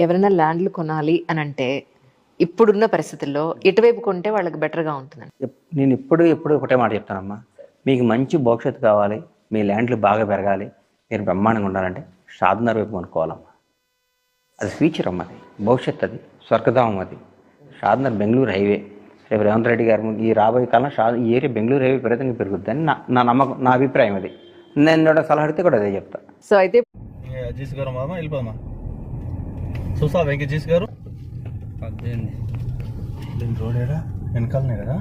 ఎవరైనా ల్యాండ్లు కొనాలి అని అంటే ఇప్పుడున్న పరిస్థితుల్లో ఎటువైపు కొంటే వాళ్ళకి బెటర్గా ఉంటుందండి? నేను ఎప్పుడు ఒకటే మాట చెప్తానమ్మా, మీకు మంచి భవిష్యత్తు కావాలి, మీ ల్యాండ్లు బాగా పెరగాలి, మీరు బ్రహ్మాండంగా ఉండాలంటే షాద్నగర్ వైపు కొనుక్కోవాలమ్మా. అది ఫ్యూచర్ అమ్మ, అది భవిష్యత్తు, అది స్వర్గధామం. అది షాద్నగర్ బెంగళూరు హైవే. రేపు రేవంత్ రెడ్డి గారు ఈ రాబోయే కాలం ఈ ఏరియా బెంగళూరు హైవే విపరీతంగా పెరుగుద్ది అని నా నమ్మకం, నా అభిప్రాయం. అది నేను సలహా అడిగితే కూడా అదే చెప్తా. సో అయితే అజీస్ గారు మామ వెళ్ళిపోమా చూసా వెంకటేష్ గారు రోడ్ ఏడా వెనకాలనే కదా.